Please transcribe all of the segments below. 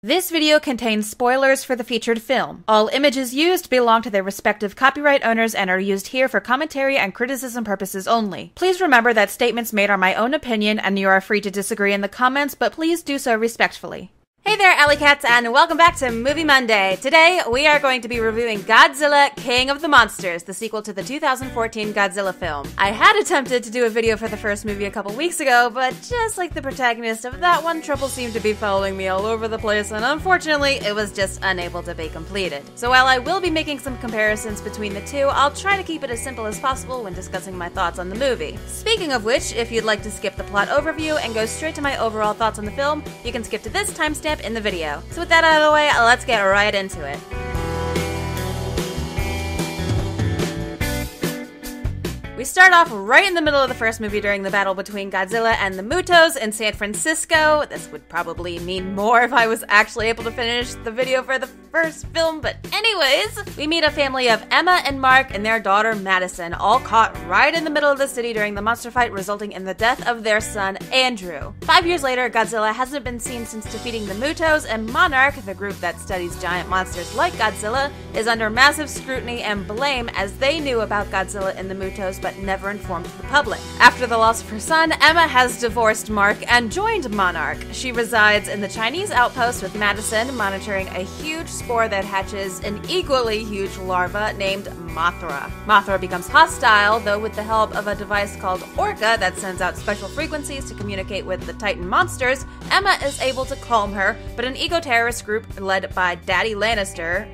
This video contains spoilers for the featured film. All images used belong to their respective copyright owners and are used here for commentary and criticism purposes only. Please remember that statements made are my own opinion and you are free to disagree in the comments, but please do so respectfully. Hey there, Alley Cats, and welcome back to Movie Monday. Today, we are going to be reviewing Godzilla, King of the Monsters, the sequel to the 2014 Godzilla film. I had attempted to do a video for the first movie a couple weeks ago, but just like the protagonist of that one, trouble seemed to be following me all over the place, and unfortunately, it was just unable to be completed. So while I will be making some comparisons between the two, I'll try to keep it as simple as possible when discussing my thoughts on the movie. Speaking of which, if you'd like to skip the plot overview and go straight to my overall thoughts on the film, you can skip to this timestamp in the video. So with that out of the way, let's get right into it. We start off right in the middle of the first movie during the battle between Godzilla and the Mutos in San Francisco. This would probably mean more if I was actually able to finish the video for the first film, but anyways, we meet a family of Emma and Mark and their daughter Madison, all caught right in the middle of the city during the monster fight, resulting in the death of their son Andrew. 5 years later, Godzilla hasn't been seen since defeating the Mutos, and Monarch, the group that studies giant monsters like Godzilla, is under massive scrutiny and blame as they knew about Godzilla and the Mutos but never informed the public. After the loss of her son, Emma has divorced Mark and joined Monarch. She resides in the Chinese outpost with Madison, monitoring a huge spore that hatches an equally huge larva named Mothra. Mothra becomes hostile, though with the help of a device called Orca that sends out special frequencies to communicate with the Titan monsters, Emma is able to calm her, but an eco-terrorist group led by Daddy Lannister,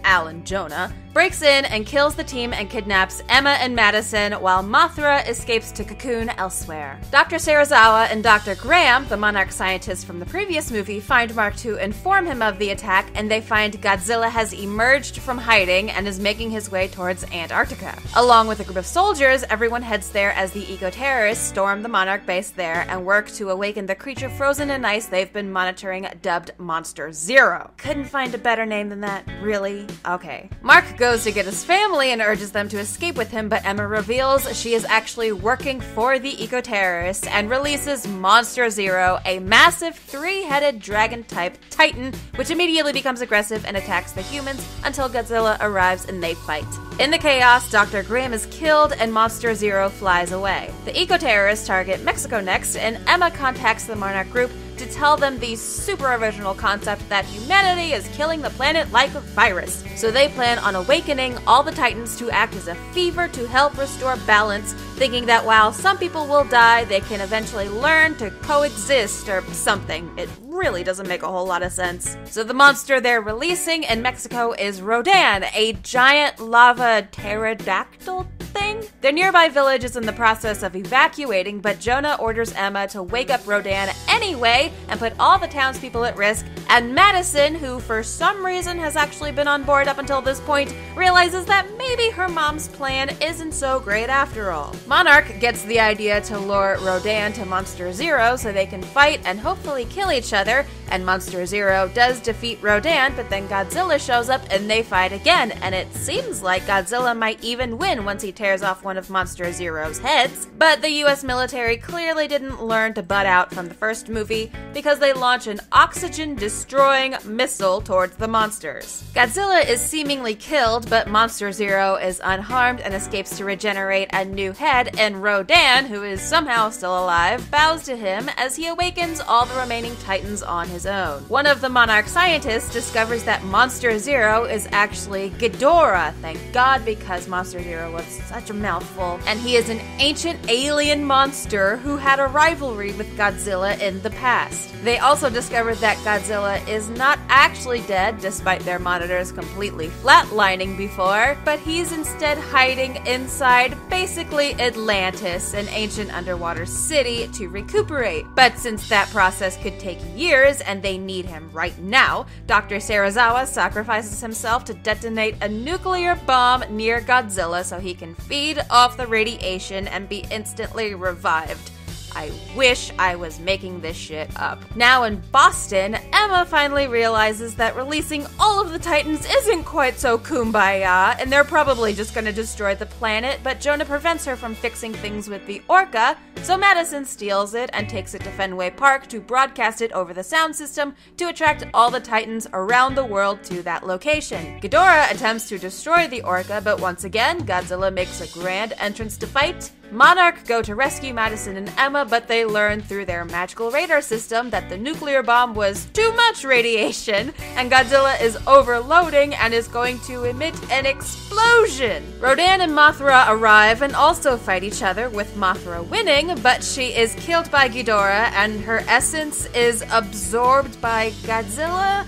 Alan Jonah, breaks in and kills the team and kidnaps Emma and Madison while Mothra escapes to cocoon elsewhere. Dr. Serizawa and Dr. Graham, the Monarch scientist from the previous movie, find Mark to inform him of the attack, and they find Godzilla has emerged from hiding and is making his way towards Antarctica. Along with a group of soldiers, everyone heads there as the eco-terrorists storm the Monarch base there and work to awaken the creature frozen in ice they've been monitoring, dubbed Monster Zero. Couldn't find a better name than that, really? Okay. Mark goes to get his family and urges them to escape with him, but Emma reveals she is actually working for the eco-terrorists and releases Monster Zero, a massive three-headed dragon-type titan, which immediately becomes aggressive and attacks the humans until Godzilla arrives and they fight. In the chaos, Dr. Graham is killed and Monster Zero flies away. The eco-terrorists target Mexico next, and Emma contacts the Monarch group to tell them the super original concept that humanity is killing the planet like a virus. So they plan on awakening all the Titans to act as a fever to help restore balance, thinking that while some people will die, they can eventually learn to coexist or something. It really doesn't make a whole lot of sense. So the monster they're releasing in Mexico is Rodan, a giant lava pterodactyl thing. Their nearby village is in the process of evacuating, but Jonah orders Emma to wake up Rodan anyway and put all the townspeople at risk, and Madison, who for some reason has actually been on board up until this point, realizes that maybe her mom's plan isn't so great after all. Monarch gets the idea to lure Rodan to Monster Zero so they can fight and hopefully kill each other, and Monster Zero does defeat Rodan, but then Godzilla shows up and they fight again, and it seems like Godzilla might even win once he tears off one of Monster Zero's heads. But the US military clearly didn't learn to butt out from the first movie because they launch an oxygen-destroying missile towards the monsters. Godzilla is seemingly killed, but Monster Zero is unharmed and escapes to regenerate a new head, and Rodan, who is somehow still alive, bows to him as he awakens all the remaining Titans on his own. One of the Monarch scientists discovers that Monster Zero is actually Ghidorah, thank God, because Monster Zero was such a mouthful, and he is an ancient alien monster who had a rivalry with Godzilla in the past. They also discovered that Godzilla is not actually dead, despite their monitors completely flatlining before, but he's instead hiding inside basically Atlantis, an ancient underwater city, to recuperate. But since that process could take years and they need him right now, Dr. Serizawa sacrifices himself to detonate a nuclear bomb near Godzilla so he can feed off the radiation and be instantly revived. I wish I was making this shit up. Now in Boston, Emma finally realizes that releasing all of the Titans isn't quite so kumbaya, and they're probably just gonna destroy the planet, but Jonah prevents her from fixing things with the Orca, So Madison steals it and takes it to Fenway Park to broadcast it over the sound system to attract all the Titans around the world to that location. Ghidorah attempts to destroy the orca, but once again, Godzilla makes a grand entrance to fight. Monarch go to rescue Madison and Emma, but they learn through their magical radar system that the nuclear bomb was too much radiation, and Godzilla is overloading and is going to emit an explosion. Rodan and Mothra arrive and also fight each other, with Mothra winning, but she is killed by Ghidorah and her essence is absorbed by Godzilla?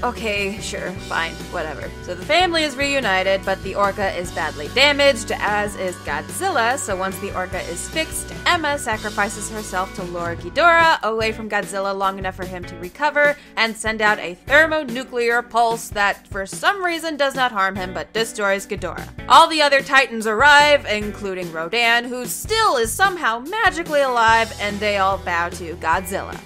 Okay, sure, fine, whatever. So the family is reunited, but the orca is badly damaged, as is Godzilla, so once the orca is fixed, Emma sacrifices herself to lure Ghidorah away from Godzilla long enough for him to recover and send out a thermonuclear pulse that for some reason does not harm him but destroys Ghidorah. All the other Titans arrive, including Rodan, who still is somehow magically alive, and they all bow to Godzilla.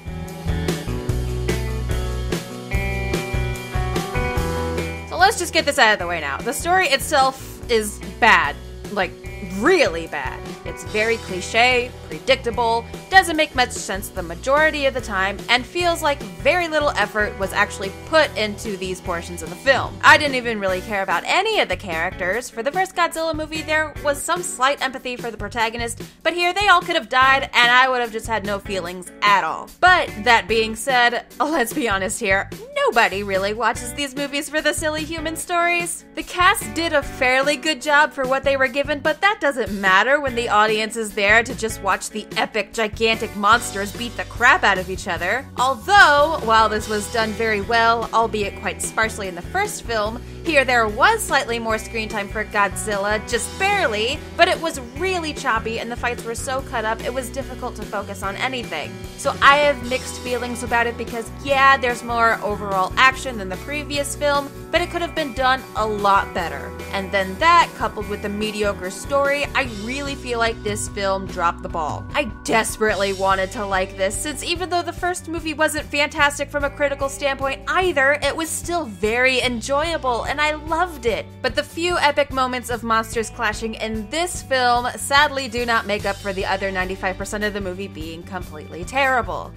Let's just get this out of the way now. The story itself is bad. Like, really bad. It's very cliche, predictable, doesn't make much sense the majority of the time, and feels like very little effort was actually put into these portions of the film. I didn't even really care about any of the characters. For the first Godzilla movie, there was some slight empathy for the protagonist, but here they all could have died and I would have just had no feelings at all. But that being said, let's be honest here, nobody really watches these movies for the silly human stories. The cast did a fairly good job for what they were given, but that doesn't matter when the audience is there to just watch the epic, gigantic monsters beat the crap out of each other. Although, while this was done very well, albeit quite sparsely in the first film, here there was slightly more screen time for Godzilla, just barely, but it was really choppy and the fights were so cut up it was difficult to focus on anything. So I have mixed feelings about it because yeah, there's more overall action than the previous film, but it could have been done a lot better. And then that, coupled with the mediocre story, I really feel like this film dropped the ball. I desperately wanted to like this, since even though the first movie wasn't fantastic from a critical standpoint either, it was still very enjoyable and I loved it. But the few epic moments of monsters clashing in this film sadly do not make up for the other 95% of the movie being completely terrible.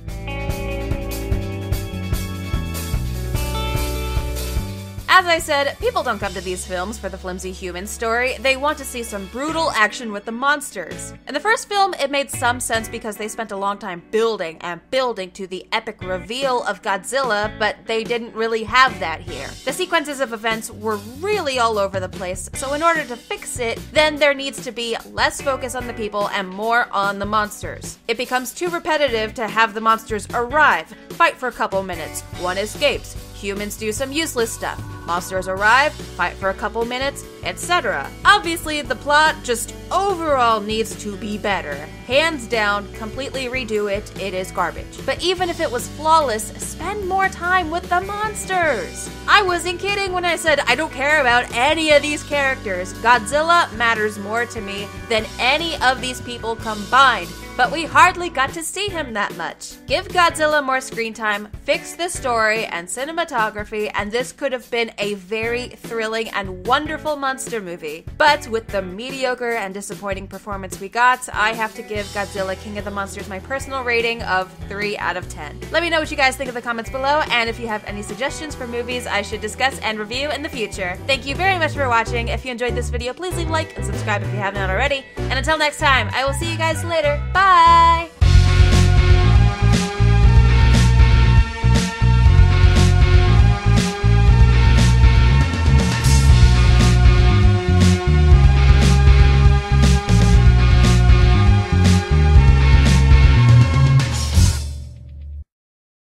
As I said, people don't come to these films for the flimsy human story, they want to see some brutal action with the monsters. In the first film, it made some sense because they spent a long time building and building to the epic reveal of Godzilla, but they didn't really have that here. The sequences of events were really all over the place, so in order to fix it, then there needs to be less focus on the people and more on the monsters. It becomes too repetitive to have the monsters arrive, fight for a couple minutes, one escapes, humans do some useless stuff, monsters arrive, fight for a couple minutes, etc. Obviously, the plot just overall needs to be better. Hands down, completely redo it, it is garbage. But even if it was flawless, spend more time with the monsters! I wasn't kidding when I said I don't care about any of these characters. Godzilla matters more to me than any of these people combined. But we hardly got to see him that much. Give Godzilla more screen time, fix the story and cinematography, and this could have been a very thrilling and wonderful monster movie. But with the mediocre and disappointing performance we got, I have to give Godzilla King of the Monsters my personal rating of 3 out of 10. Let me know what you guys think in the comments below, and if you have any suggestions for movies I should discuss and review in the future. Thank you very much for watching. If you enjoyed this video, please leave a like and subscribe if you haven't already. And until next time, I will see you guys later. Bye!